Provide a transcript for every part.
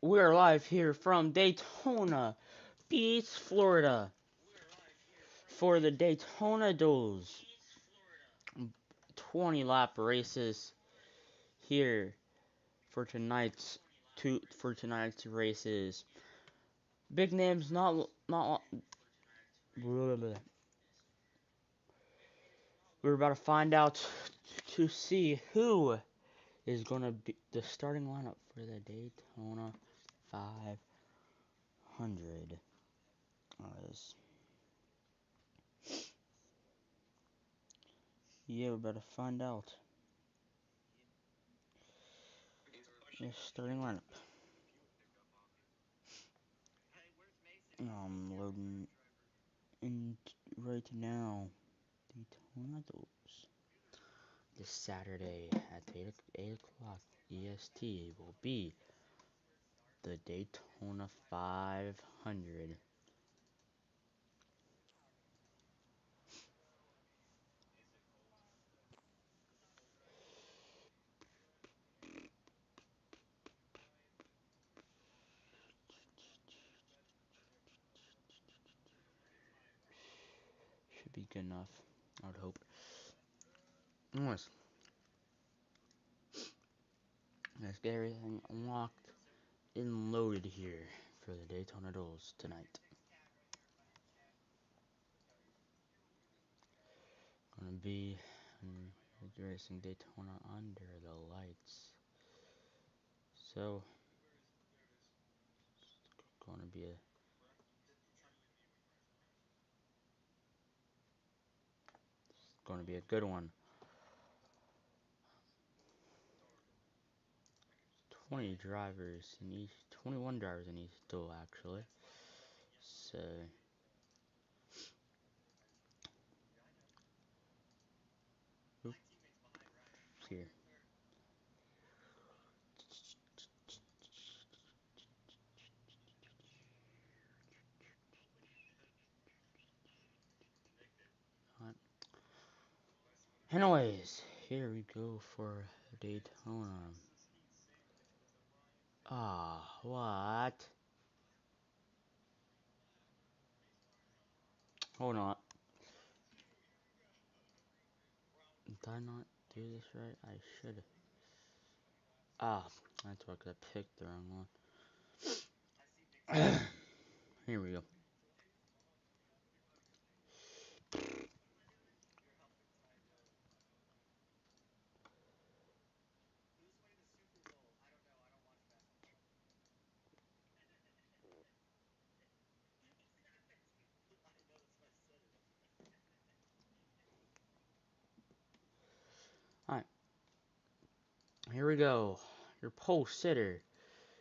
We're live here from Daytona Beach, Florida for the Daytona Duels 20 lap races here for tonight's races. Big names not blah, blah. We're about to find out to see who is going to be the starting lineup for the Daytona 500. Yeah, we're about to find out the starting lineup. I'm loading in right now. Daytona Duels. This Saturday at 8 o'clock EST will be the Daytona 500. Should be good enough, I would hope. Anyways, let's get everything unlocked and loaded here for the Daytona Duels tonight. Gonna be racing Daytona under the lights. So, it's gonna be a good one. 21 drivers in each duel actually. So here. Anyways, here we go for Daytona. What? Hold on. Did I not do this right? I should. That's why I picked the wrong one. Here we go. Alright. Here we go. Your pole sitter.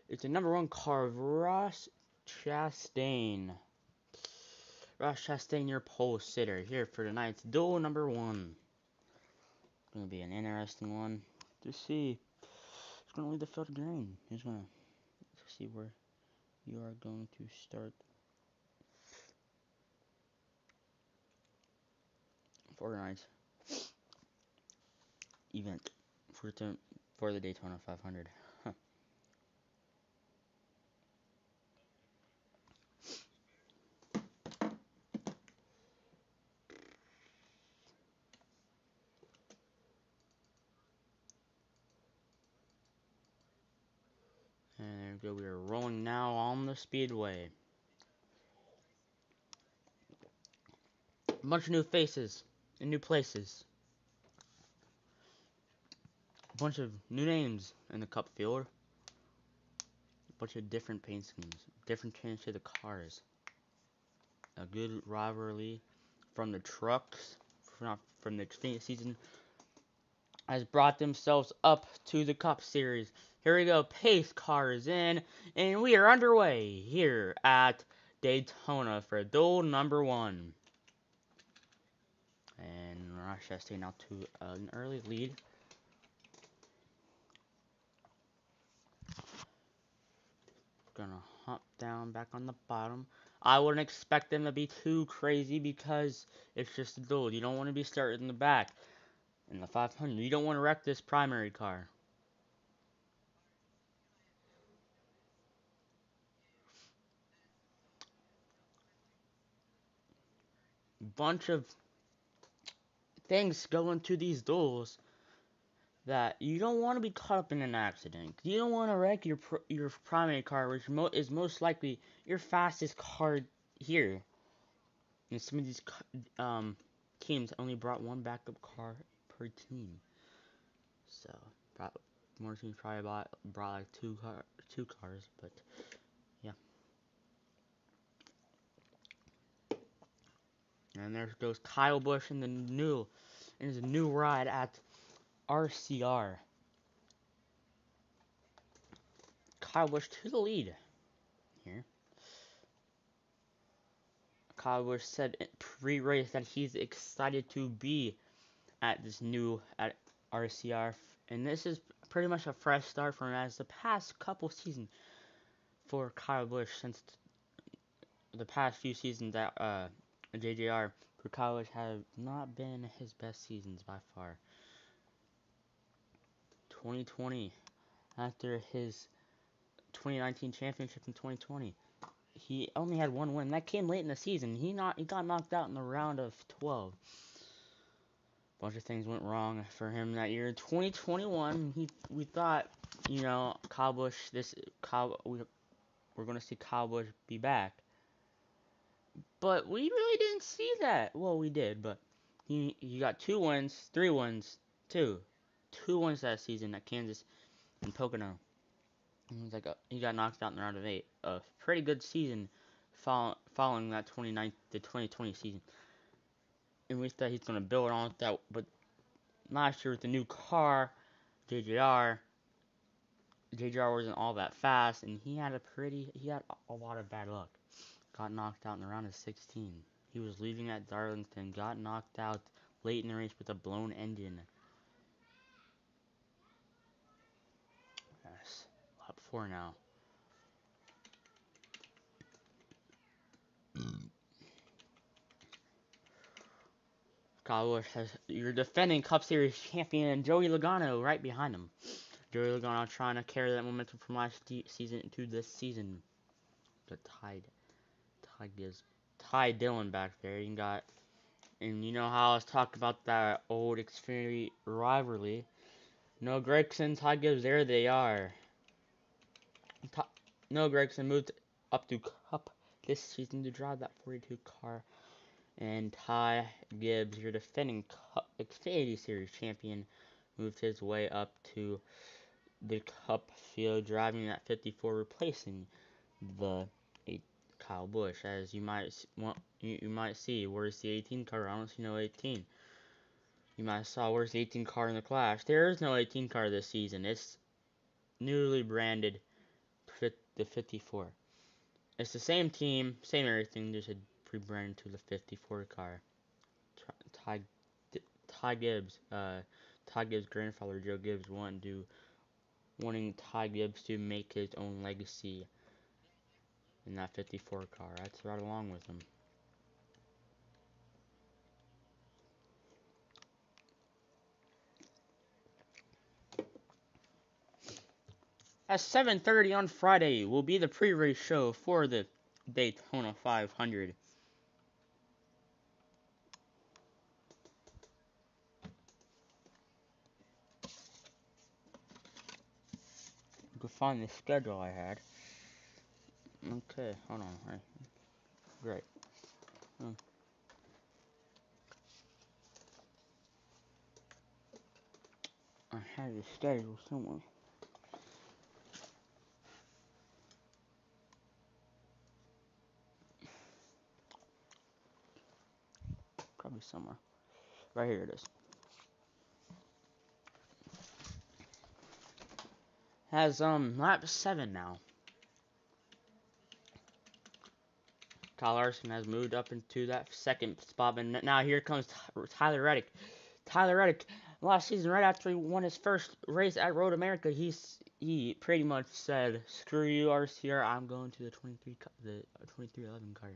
It's the #1 car of Ross Chastain. Ross Chastain, your pole sitter here for tonight's duel #1. Gonna be an interesting one to see. He's gonna lead the field green. He's gonna see where you are going to start for tonight's event for the Daytona 500. And there we go. We are rolling now on the speedway. A bunch of new faces in new places. A bunch of new names in the Cup field. A bunch of different paint schemes, different change to the cars. A good rivalry from the trucks, from the season, has brought themselves up to the Cup Series. Here we go, pace cars in, and we are underway here at Daytona for duel #1. And Ross Chastain now to an early lead. Gonna hop down back on the bottom. I wouldn't expect them to be too crazy because it's just a duel. You don't want to be starting in the back in the 500. You don't want to wreck this primary car. bunch of things go into these duels that you don't want to be caught up in an accident. You don't want to wreck your primary car, which is most likely your fastest car here. And some of these teams only brought one backup car per team, so more teams probably brought like two cars, but yeah. And there goes Kyle Busch in his new ride at RCR. Kyle Busch to the lead here. Kyle Busch said pre-race that he's excited to be at RCR, and this is pretty much a fresh start for him, as the past couple seasons for Kyle Busch, since the past few seasons at JJR for Kyle Busch have not been his best seasons by far. 2020, after his 2019 championship in 2020, he only had one win. That came late in the season. He got knocked out in the round of 12. Bunch of things went wrong for him that year. 2021, we thought, Kyle Busch, we're gonna see Kyle Busch be back, but we really didn't see that. Well, we did, but he got 2 wins, 3 wins, 2 wins that season at Kansas and Pocono. He got knocked out in the round of 8. A pretty good season following that 2020 season. And we thought he's going to build on that, but last year with the new car, JJR wasn't all that fast, and he had a lot of bad luck. Got knocked out in the round of 16. He was leaving at Darlington, got knocked out late in the race with a blown engine. Yes, lap 4 now. Kyle Busch has your defending Cup Series champion Joey Logano right behind him. Joey Logano trying to carry that momentum from last season into this season. The Ty Dillon back there. And you know how I was talking about that old Xfinity rivalry. Noah Gragson, Ty Gibbs, there they are. Noah Gragson moved up to Cup this season to drive that 42 car. And Ty Gibbs, your defending Xfinity Series champion, moved his way up to the Cup field, driving that 54, replacing the Kyle Busch. As you might see, where's the 18 car? I don't see no 18. You might have saw, where's the 18 car in the Clash? There is no 18 car this season. It's newly branded the 54. It's the same team, same everything, just a pre-branded to the 54 car. Ty Gibbs' grandfather, Joe Gibbs, wanting Ty Gibbs to make his own legacy in that 54 car. That's right along with him. At 7:30 on Friday will be the pre-race show for the Daytona 500. You can find the schedule I had. Okay, hold on. Right. Great. I had the schedule somewhere. Probably somewhere. Right here it is. Has lap 7 now. Kyle Larson has moved up into that second spot, and now here comes Tyler Reddick. Tyler Reddick, last season, right after he won his first race at Road America, he pretty much said, "Screw you, RCR. I'm going to the 2311 car."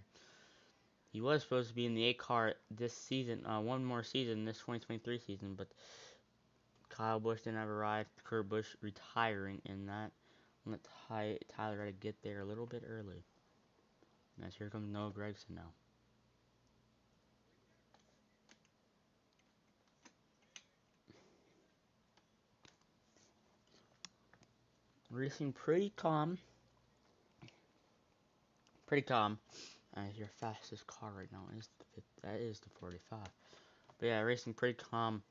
He was supposed to be in the 8 car this season, one more season, this 2023 season, but Kyle Busch didn't have a ride. Kurt Busch retiring in that. Let Tyler Reddick get there a little bit early. As here comes Noah Gragson now. Racing pretty calm. Pretty calm. Your fastest car right now is that is the 45. But yeah, racing pretty calm.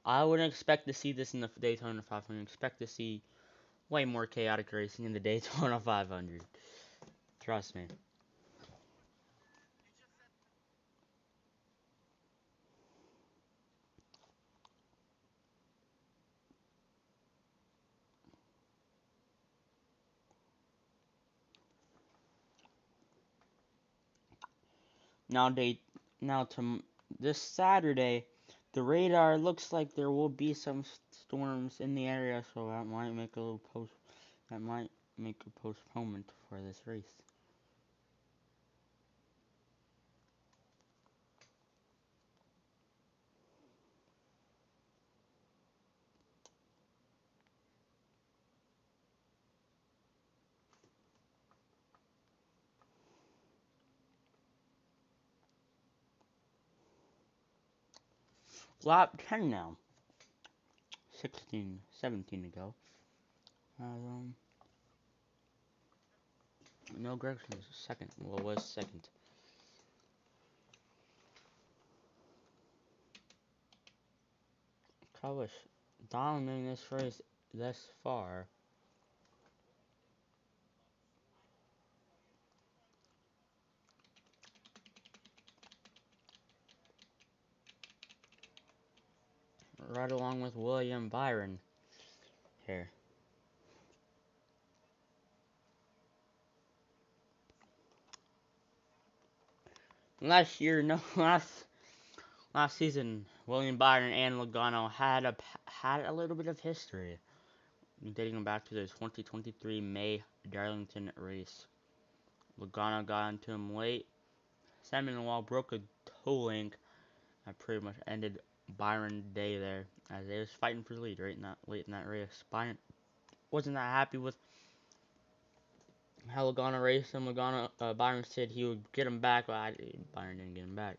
I wouldn't expect to see this in the Daytona 500. Expect to see way more chaotic racing in the Daytona 500. Trust me. Now now to this Saturday, the radar looks like there will be some storms in the area, so that might make a little that might make a postponement for this race. Lap 10 now. 17 to go. No, Gregson is second. Well, was second. Kawish dominating this race thus far. Right along with William Byron here. Last year, no, last season, William Byron and Logano had a little bit of history, dating back to the 2023 May Darlington race. Logano got into him late. Simon Wall broke a toe link that pretty much ended Byron's day there, as they was fighting for the lead late in that race. Byron wasn't that happy with how Logano raced him. Byron said he would get him back, but Byron didn't get him back.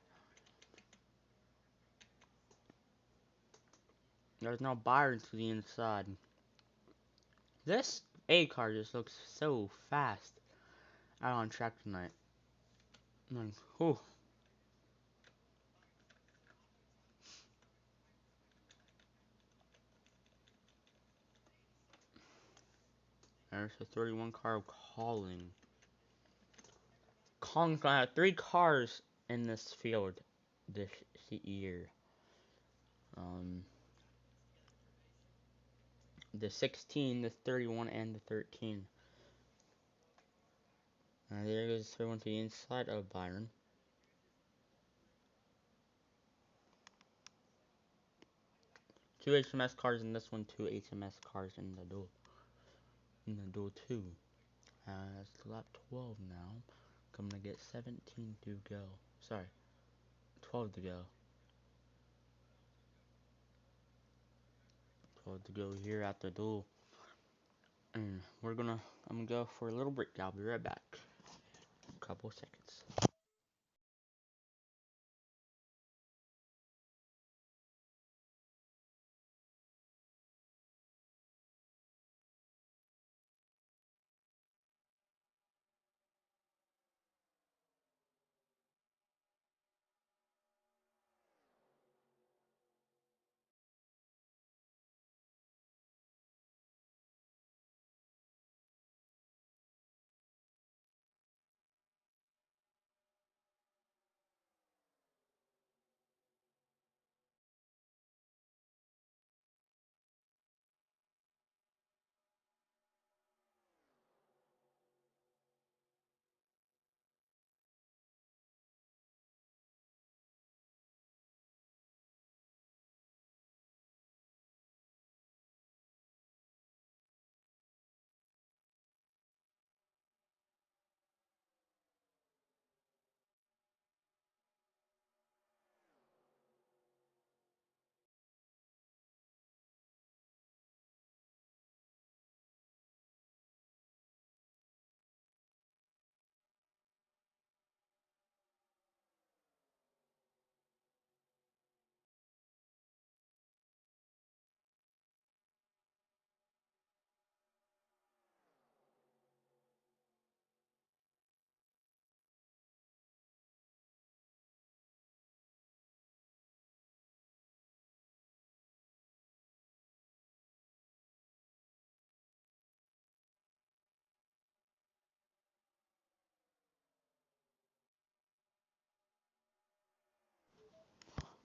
There's no Byron to the inside. This A car just looks so fast out on track tonight. Like, whew. There's a 31 car calling. Kong's gonna have 3 cars in this field this year. The 16, the 31, and the 13. There goes the 31 to the inside of Byron. Two HMS cars in this one, two HMS cars in the duel. In the duel 2. It's lap 12 now. I'm gonna get 17 to go. Sorry, 12 to go. 12 to go here at the duel. And I'm gonna go for a little break. I'll be right back. A couple seconds.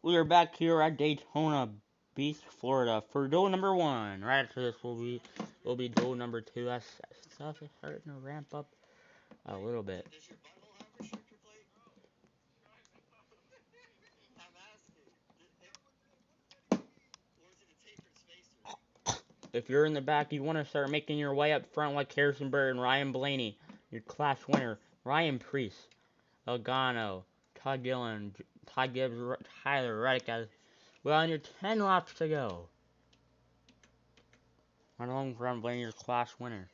We are back here at Daytona Beach, Florida for duel number 1. Right after this will be duel number 2. That stuff is starting to ramp up a little bit. If you're in the back, you want to start making your way up front like Harrison Burr and Ryan Blaney, your class winner, Ryan Priest, Logano, Todd Gillen, Todd Gibbs, Tyler Reddick. Well, on your 10 laps to go. Run along Ryan Blaney, your class winner.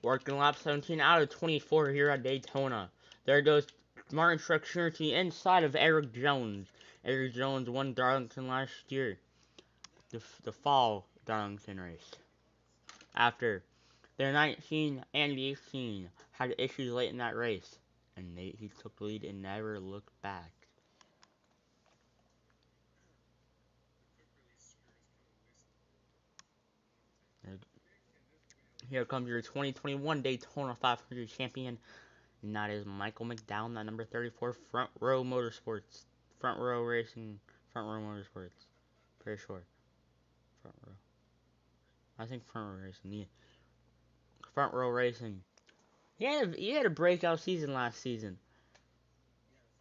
Working lap 17 out of 24 here at Daytona. There goes Martin Truex Jr. to the inside of Eric Jones. Eric Jones won Darlington last year, the fall Darlington race. After their 19 and 18 had issues late in that race, and he took the lead and never looked back. Here comes your 2021 Daytona 500 champion, and that is Michael McDowell, that number 34, Front Row Motorsports. Front Row Racing, Front Row Motorsports. Pretty sure. Front Row. I think Front Row Racing, yeah. Front Row Racing. He had a breakout season last season.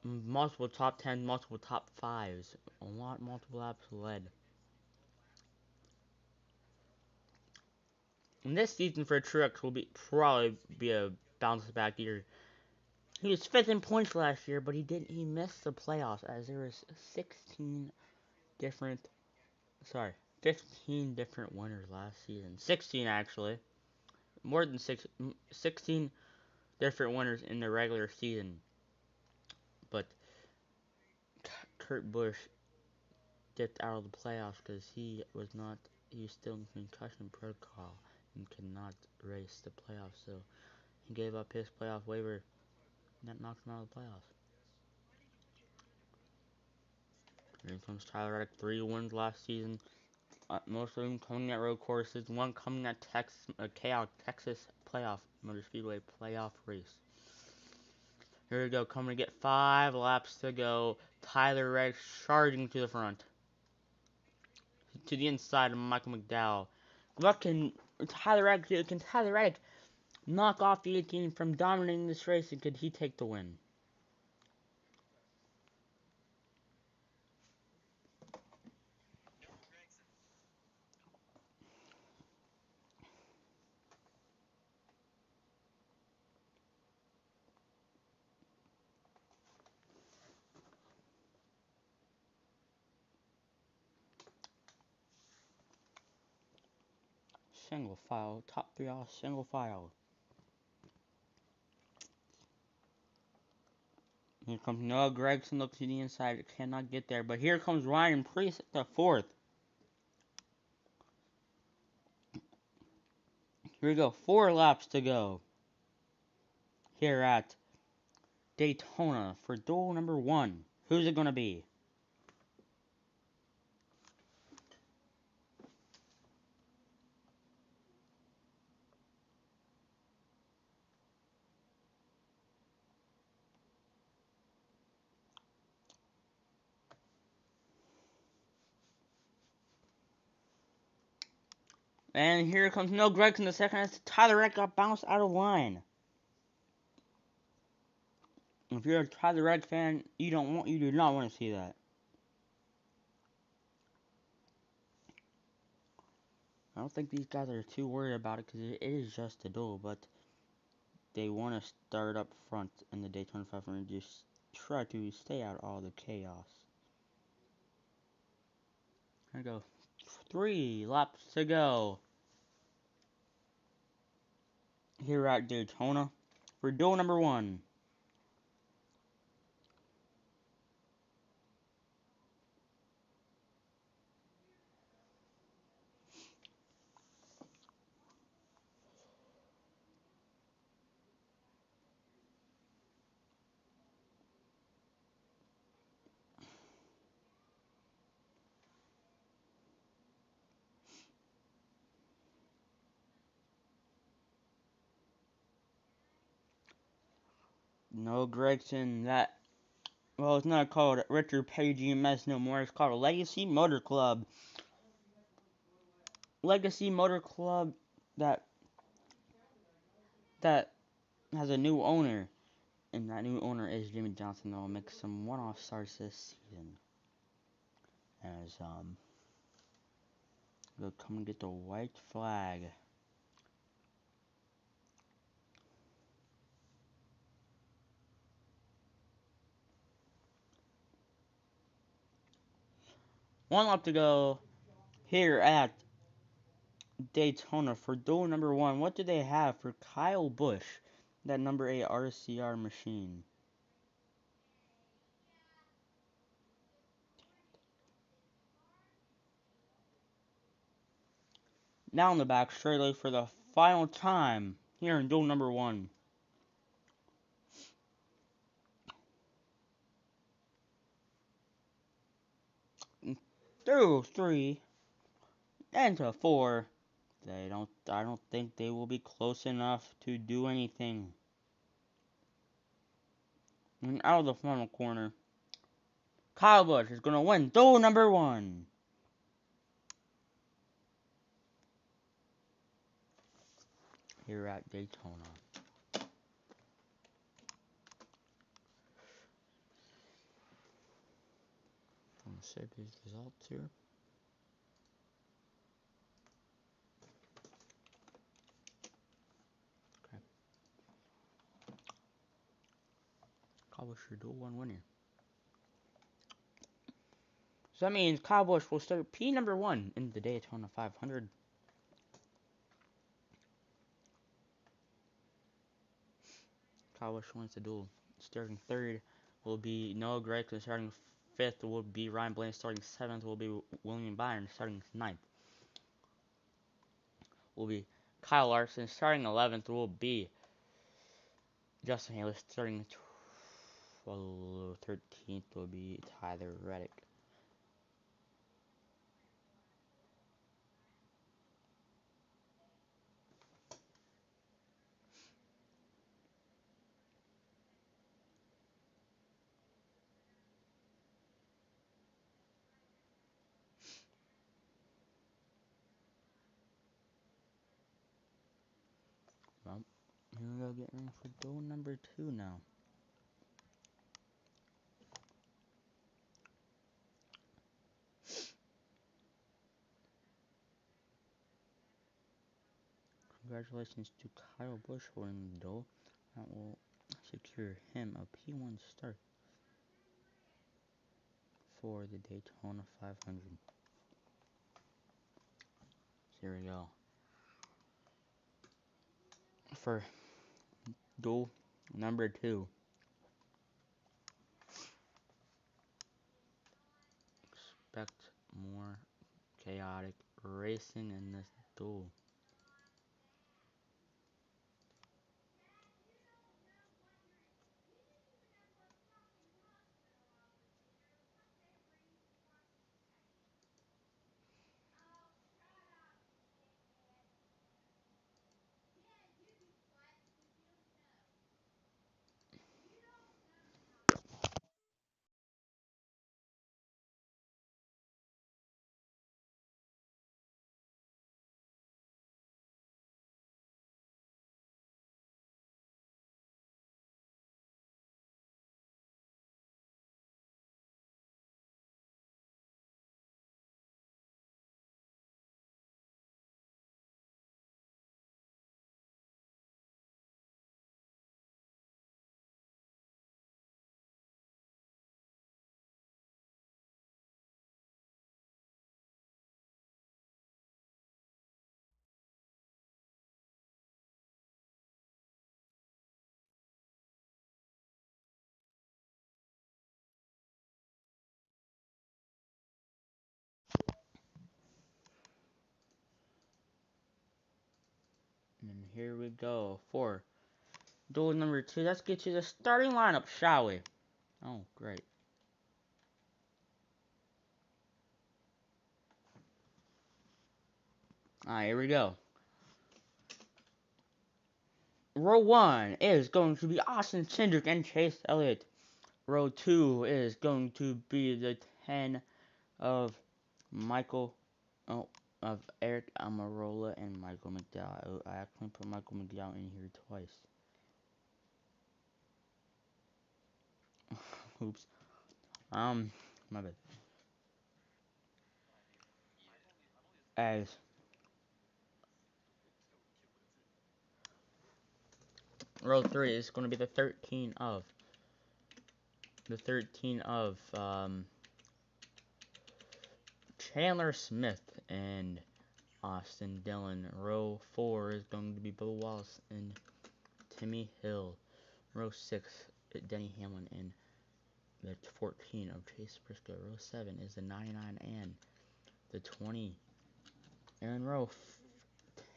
Multiple top 10, multiple top 5s. Multiple laps led. And this season for Truex will probably be a bounce back year. He was 5th in points last year, but he missed the playoffs as there was different 15 different winners last season. 16 actually. More than 16 different winners in the regular season. But Kurt Busch dipped out of the playoffs because he was still in concussion protocol and could not race the playoffs. So he gave up his playoff waiver, and that knocked him out of the playoffs. Here comes Tyler Reddick, 3 wins last season. Most of them coming at road courses, 1 coming at Texas playoff Motor Speedway playoff race. Here we go, coming to get 5 laps to go. Tyler Reddick charging to the front, to the inside of Michael McDowell. What can Tyler Reddick do? Can Tyler Reddick knock off the 18 from dominating this race, and could he take the win? Single file, top 3 all single file. Here comes Noah Gragson, look to the inside, cannot get there, but here comes Ryan Priest at the 4th. Here we go, 4 laps to go here at Daytona for duel number 1. Who's it going to be? And here comes Noah Gragson the second as Tyler Reddick got bounced out of line. If you're a Tyler Reddick fan, you do not want to see that. I don't think these guys are too worried about it because it is just a duel, but they want to start up front in the Daytona 500 and just try to stay out all the chaos. There we go. 3 laps to go. here at Daytona for duel number 1. No, Gregson, well, it's not called rtrg GMS no more. It's called Legacy Motor Club. Legacy Motor Club that has a new owner, and that new owner is Jimmy Johnson. They'll make some one-off starts this season. As they'll come and get the white flag. One lap to go here at Daytona for duel number 1. What do they have for Kyle Busch, that number 8 RCR machine? Down the back straightaway for the final time here in duel number 1. Through 3 and to 4. I don't think they will be close enough to do anything. And out of the final corner, Kyle Busch is going to win duel number 1. Here at Daytona. I'm going to save these results here. Okay. Kyle Busch, your duel 1 winner. So that means Kyle Busch will start P number 1 in the Daytona 500. Kyle Busch wins the duel. Starting 3rd will be Noah Gragson. Starting 5th will be Ryan Blaney. Starting 7th will be William Byron. Starting 9th will be Kyle Larson. Starting 11th will be Justin Haley. Starting 13th will be Tyler Reddick. Well, here we go, getting ready for duel number 2 now. Congratulations to Kyle Busch winning the duel. That will secure him a P1 start for the Daytona 500. Here we go. For duel number 2. Expect more chaotic racing in this duel. here we go for duel number 2. Let's get you the starting lineup, shall we? Oh, great. Alright, here we go. Row 1 is going to be Austin Cindric and Chase Elliott. Row 2 is going to be the 10 of Eric Almirola and Michael McDowell. I actually put Michael McDowell in here twice. Oops. My bad. As row 3 is going to be the 13 of Chandler Smith and Austin Dillon. Row 4 is going to be Bill Wallace and Timmy Hill. Row 6, Denny Hamlin and the 14 of Chase Briscoe. Row 7 is the 99 and the 20. And row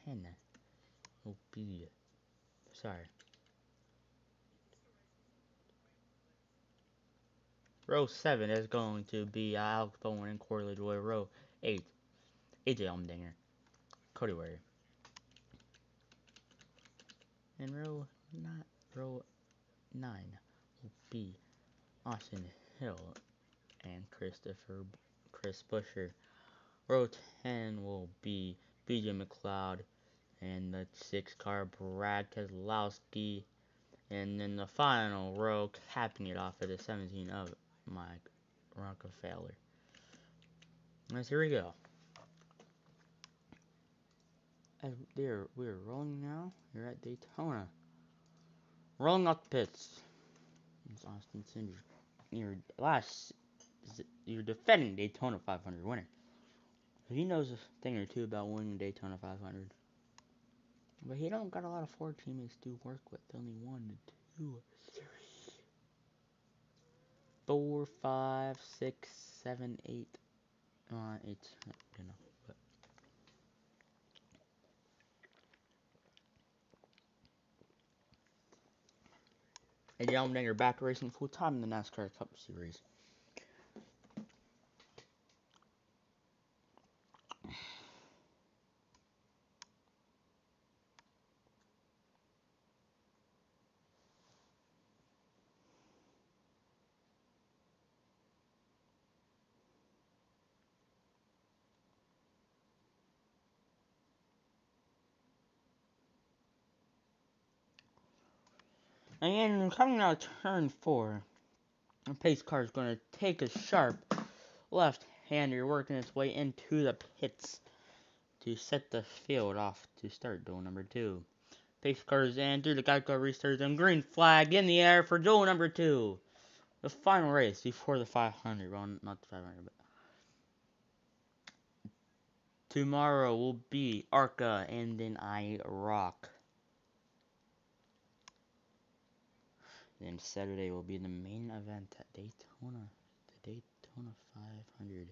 10 will be, row 7 is going to be Alex Bowen and Corey LaJoy. Row 8, AJ Allmendinger, Cody Ware. And row 9 will be Austin Hill and Chris Buescher. Row 10 will be BJ McLeod and the 6 car Brad Keselowski. And then the final row, capping it off at the 17 of Mike Rockefeller. Let's here we go. As we're rolling now. You're at Daytona. Rolling up the pits. It's Austin Cindric. You're defending Daytona 500 winner. So he knows a thing or two about winning Daytona 500. But he don't got a lot of 4 teammates to work with. Only 1, 2, 3, 4, 5, 6, 7, 8. 8, you know. But and Allmendinger back racing full time in the NASCAR Cup Series. And coming out turn 4, the pace car is going to take a sharp left-hander, working its way into the pits to set the field off to start duel number 2. Pace cars in through the Geico restarts and green flag in the air for duel number 2. The final race before the 500. Well, not the 500, but tomorrow will be ARCA and then IROC. Then Saturday will be the main event at Daytona, the Daytona 500.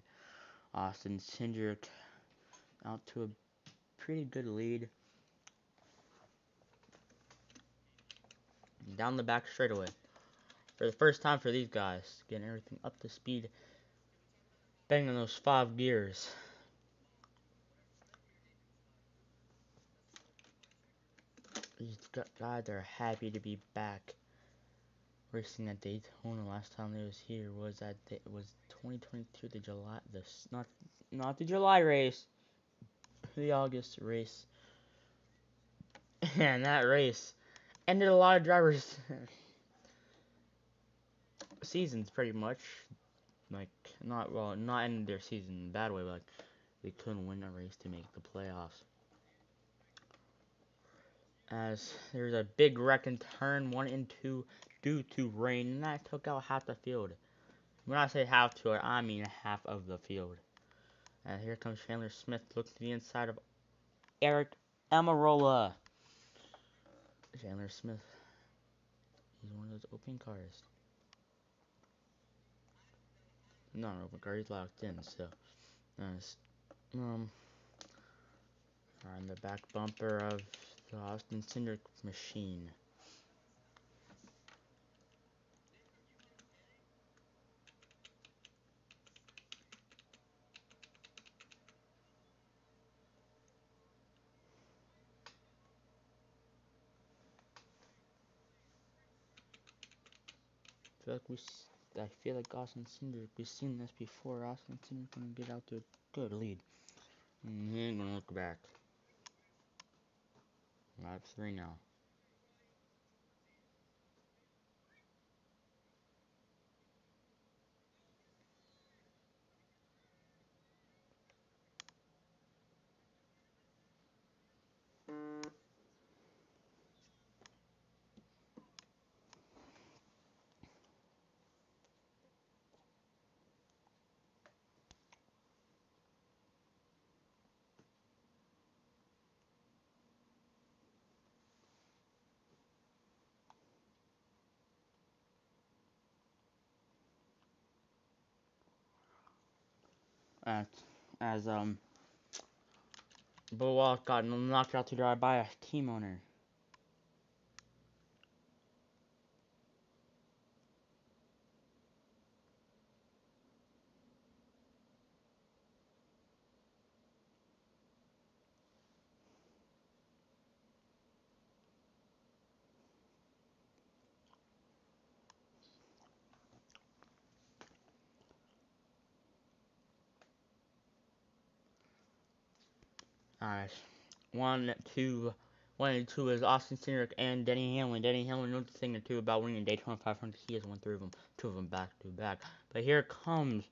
Austin Cindric out to a pretty good lead. Down the back straightaway. For the first time for these guys, getting everything up to speed. Banging those 5 gears. These guys are happy to be back racing at Daytona. Last time they was here was 2022, the July, not the July race, the August race. And that race ended a lot of drivers' seasons pretty much. Like not ended their season in a bad way, but they couldn't win a race to make the playoffs. As there's a big wreck in turn 1 and 2 due to rain, and that took out half the field. When I say half to it, I mean half of the field. And here comes Chandler Smith. Look to the inside of Eric Almirola. Chandler Smith. He's one of those open cars. Not an open car, he's locked in, so nice. On the back bumper of The Austin Cindric machine. I feel like Austin Cindric, we've seen this before. Austin Cindric gonna get out to a good lead. And he ain't gonna look back. Lap 3 now. As Bullock got knocked out to dry by a team owner. Alright. 1, 2. 1 and 2 is Austin Cindric and Denny Hamlin. Denny Hamlin knows a thing or two about winning Daytona 500. He has won 3 of them. 2 of them back to back. But here comes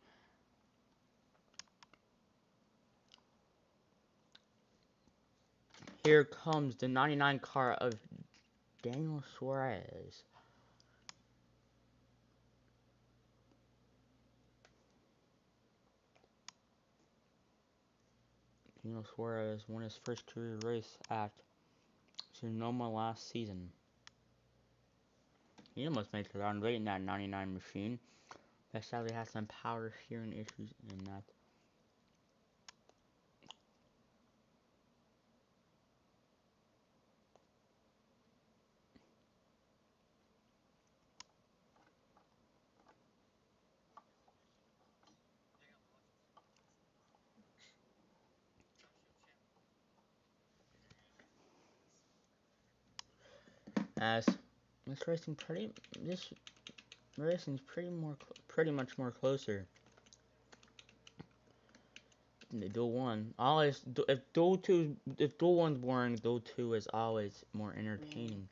the 99 car of Daniel Suarez. Daniel Suarez won his first career race at Sonoma last season. He almost made it around late in that 99 machine. That sadly has some power steering issues in that. As this racing's pretty much more closer than the dual one. Always, if dual 1's boring, dual 2 is always more entertaining.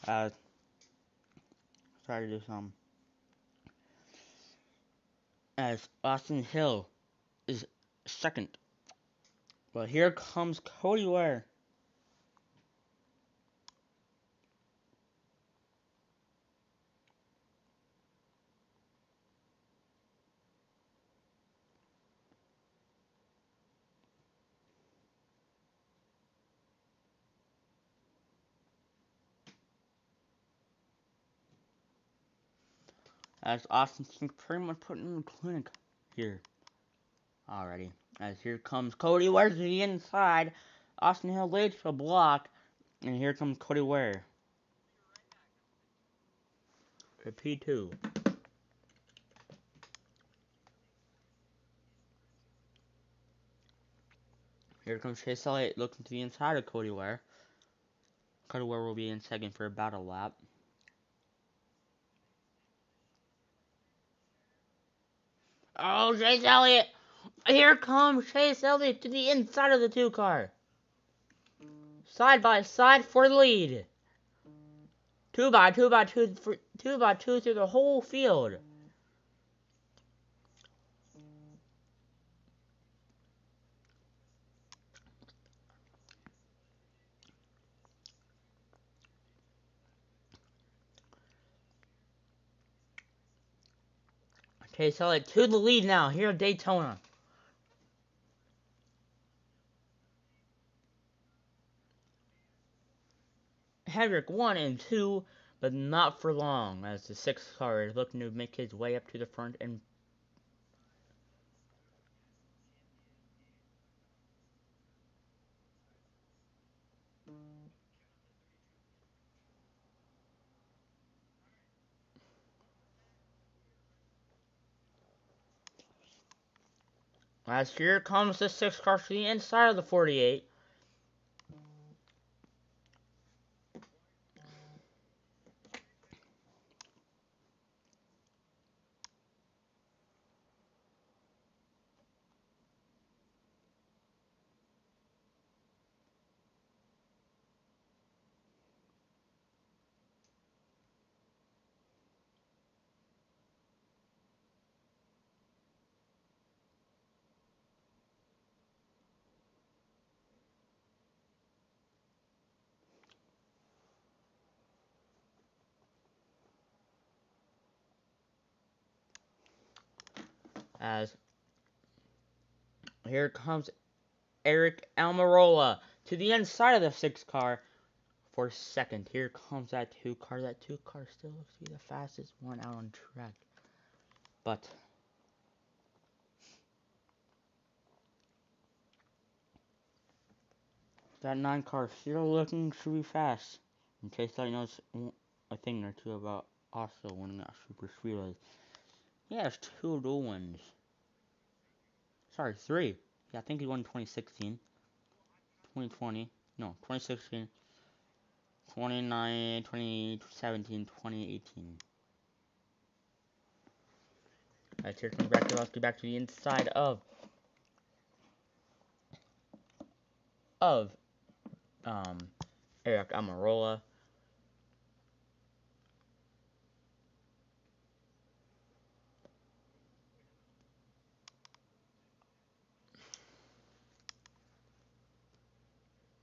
Try to do some. As Austin Hill is second. But here comes Cody Ware. As Austin's pretty much putting in the clinic here already. As here comes Cody Ware to the inside. Austin Hill laid to a block. And here comes Cody Ware. The P2. here comes Chase Elliott looking to the inside of Cody Ware. Cody Ware will be in second for about a lap. Oh, Chase Elliott! Here comes Chase Elliott to the inside of the 2 car. Side by side for the lead. 2 by 2 by 2 for 2 by 2 through the whole field. Chase Elliott to the lead now here at Daytona. Hendrick 1 and 2, but not for long, as the 6th car is looking to make his way up to the front. And as here comes the 6th car to the inside of the 48. As here comes Eric Almirola to the inside of the 6th car for second. Here comes that 2 car. That 2 car still looks to be the fastest one out on track. But that 9 car still looking to be fast. In case I knows a thing or two about also winning that super speedway. He has 2 dual wins. Sorry, 3. Yeah, I think he won 2016, 2020, no, 2016, 29, 2017, 2018. Alright, here comes Bracketlowski back to the inside of Eric Almirola.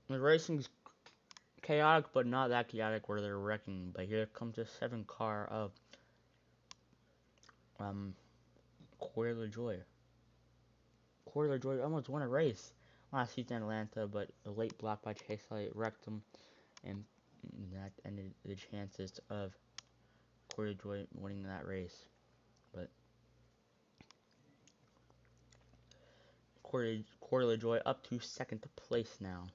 The racing's chaotic, but not that chaotic where they're wrecking. But here comes the 7 car of Corey LaJoie. Corey LaJoie almost won a race last season in Atlanta, but a late block by Chase Elliott wrecked him, and that ended the chances of Corey LaJoie winning that race. But Corey LaJoie up to second place now.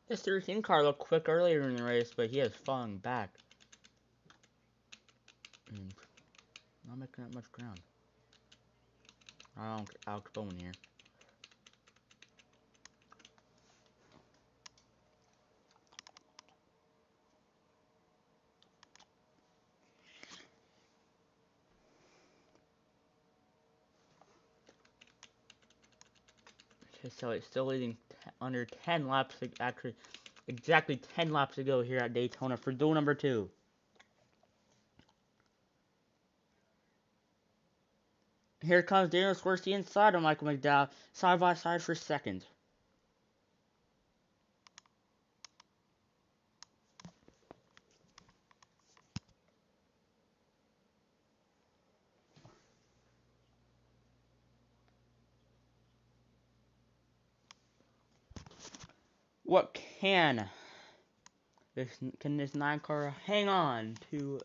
This 13 car looked quick earlier in the race, but he has fallen back. Not making that much ground. Alex Bowman here. So it's still leading under 10 laps, actually exactly 10 laps to go here at Daytona for duel number 2. Here comes Daniel Swirsky inside of Michael McDowell, side by side for second. What can this 9 car hang on to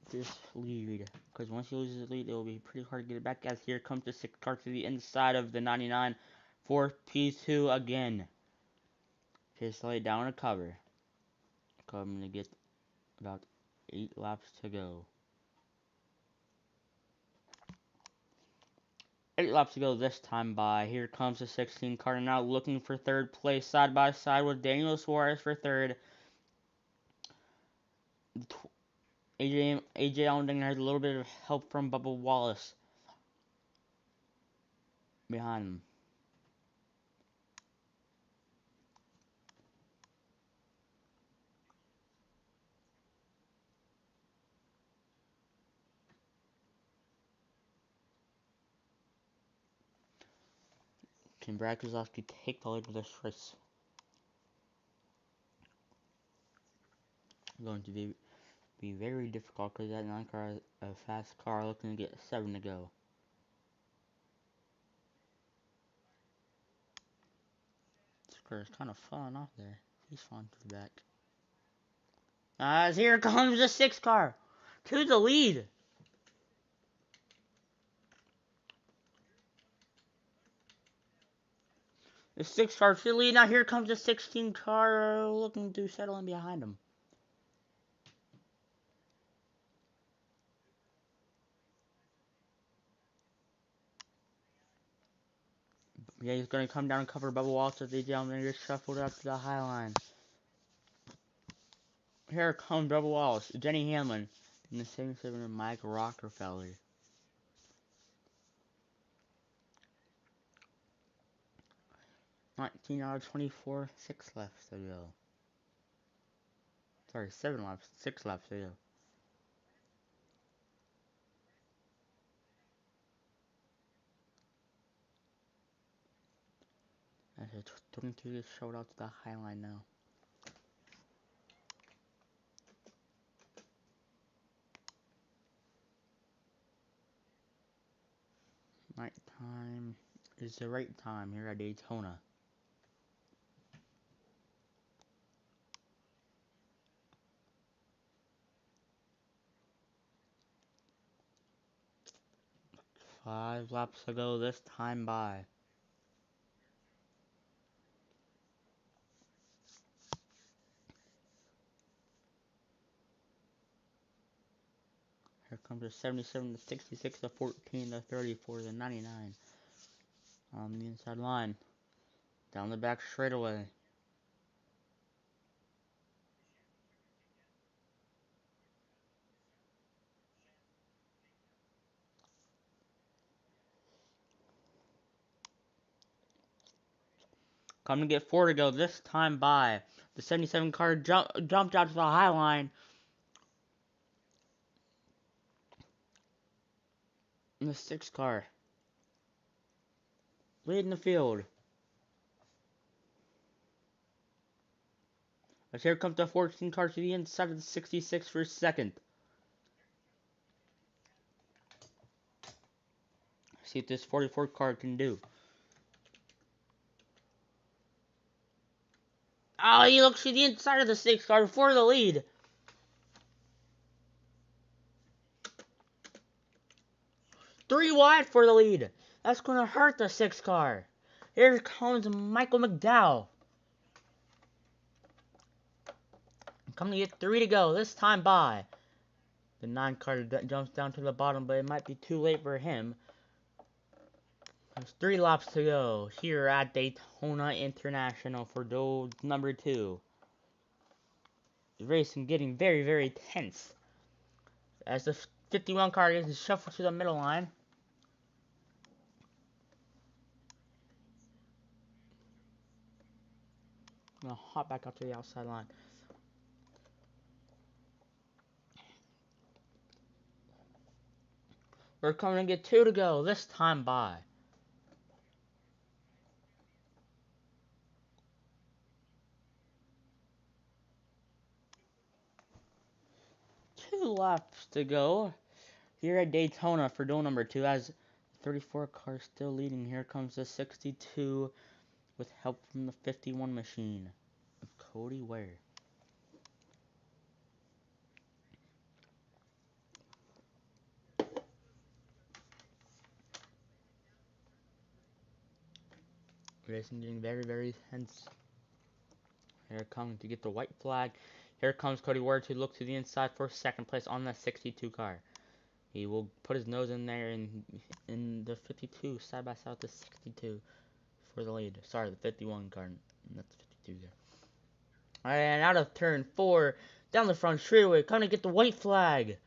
this lead? Because once he loses the lead, it will be pretty hard to get it back. As here comes the 6 car to the inside of the 99 for P2 again. Just lay down a cover. I'm gonna get about 8 laps to go. 8 laps to go this time by. Here comes the 16 car now looking for third place side by side with Daniel Suarez for third. AJ Allmendinger has a little bit of help from Bubba Wallace behind him. Can Brad Keselowski take the lead with this race? Going to be very difficult because that 9 car is a fast car looking to get 7 to go. This car is kind of falling off there. He's falling to the back. As here comes the 6 car to the lead. The 6 car to the lead. Now here comes the 16 car looking to settle in behind him. Yeah, he's going to come down and cover Bubba Wallace as the gentleman gets shuffled up to the high line. Here comes Bubba Wallace, Denny Hamlin, and the 77 of Mike Rockefeller. "19 out of 24, 6 laps to go." Sorry, 7 laps, 6 laps to go. As the 22 gets showed out to the high line now. Night time is the right time here at Daytona. Five laps to go this time by. Here comes the 77, the 66, the 14, the 34, the 99. On the inside line. Down the back straightaway. Coming to get 4 to go this time by. The 77 car jumped out to the high line. And the 6 car leading the field. As here comes the 14 car to the inside of the 66 for second. See what this 44 car can do. Oh, he looks to the inside of the 6 car for the lead. Three wide for the lead. That's going to hurt the 6 car. Here comes Michael McDowell. Coming to get 3 to go this time by. The 9 car jumps down to the bottom, but it might be too late for him. There's 3 laps to go here at Daytona International for duel number 2. The racing getting very, very tense as the 51 car gets shuffled to the middle line. I'm gonna hop back up to the outside line. We're coming to get 2 to go this time by. Two laps to go here at Daytona for duel number 2 as 34 car still leading. Here comes the 62 with help from the 51 machine of Cody Ware. Racing getting very, very tense Here comes to get the white flag. Here comes Cody Ward to look to the inside for second place on the 62 car. He will put his nose in there in the 52, side by side with the 62 for the lead. Sorry, the 51 car, not the 52 there. And out of turn 4, down the front straightaway, coming to get the white flag.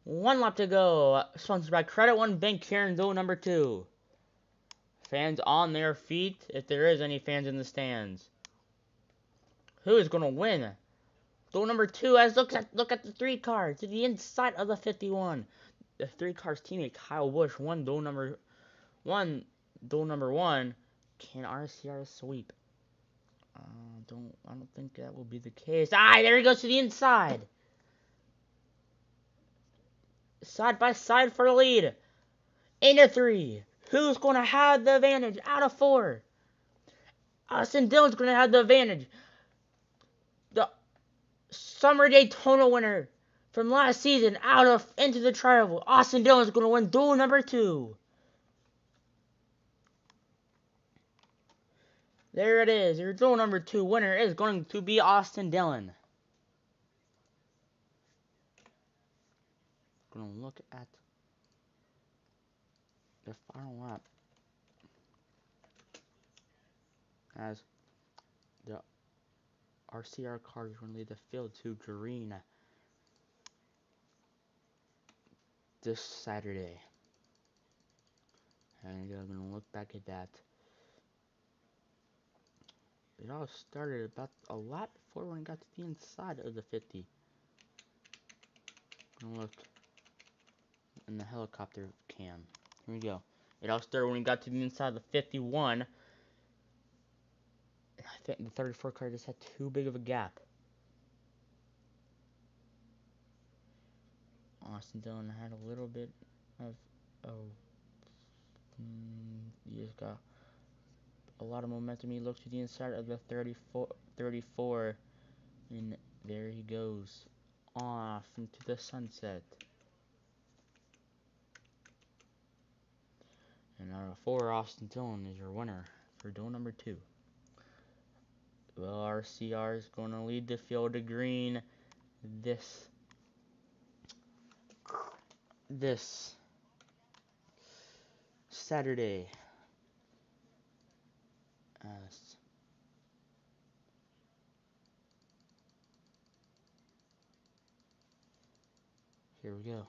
1 lap to go. Sponsored by Credit One Bank here in zone number 2. Fans on their feet, if there is any fans in the stands. Who is going to win? Zone number 2, as look at the 3 car to the inside of the 51. The 3 car's teammate Kyle Busch won zone number 1. Can RCR sweep? I don't think that will be the case. There he goes to the inside. Side by side for the lead. Into 3. Who's going to have the advantage out of 4? Austin Dillon's going to have the advantage. The Summer Daytona winner from last season into the trial. Austin Dillon's going to win duel number 2. There it is. Your duel number 2 winner is going to be Austin Dillon. Going to look at the final lap as the RCR car is going to lead the field to green this Saturday. And I'm going to look back at that. It all started about a lap before when it got to the inside of the 50. I'm going to look in the helicopter cam. Here we go. It all started when it got to the inside of the 51. I think the 34 car just had too big of a gap. Austin Dillon had a little bit of he just got a lot of momentum. He looks to the inside of the 34, and there he goes off into the sunset. And out of 4, Austin Dillon is your winner for duel number 2. Well, RCR is going to lead the field to green this Saturday. Here we go.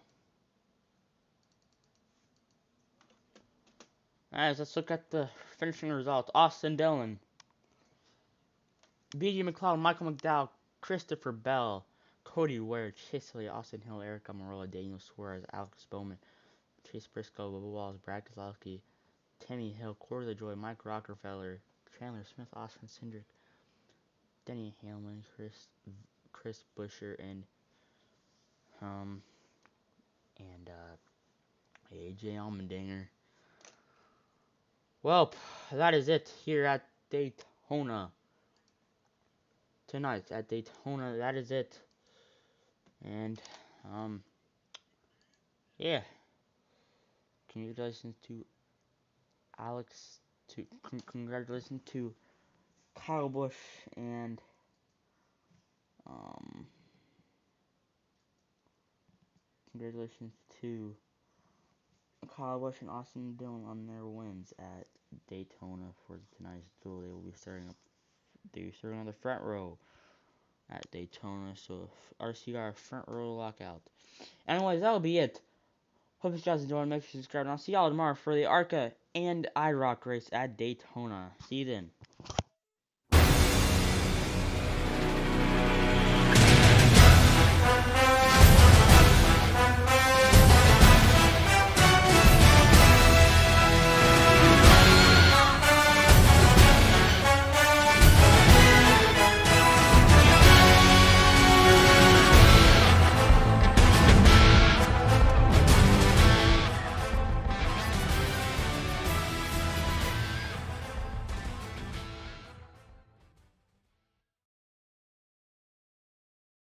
Alright, let's look at the finishing results. Austin Dillon, B.J. McLeod, Michael McDowell, Christopher Bell, Cody Ware, Chase Elliott, Austin Hill, Eric Amarola, Daniel Suarez, Alex Bowman, Chase Briscoe, Bubba Walls, Brad Kozlowski, Tammy Hill, Corey LaJoy, Mike Rockefeller, Chandler Smith, Austin Cindric, Denny Hamlin, Chris Busher, and AJ Allmendinger. Well, that is it here at Daytona. Tonight at Daytona, that is it. And, yeah. Congratulations to congratulations to Kyle Busch and, congratulations to Kyle Busch and Austin Dillon on their wins at Daytona for tonight's duel. They will be starting on the front row at Daytona, so RCR front row lockout. Anyways, that'll be it. Hope you guys enjoyed. Make sure to subscribe, and I'll see y'all tomorrow for the ARCA and IROC race at Daytona. See you then.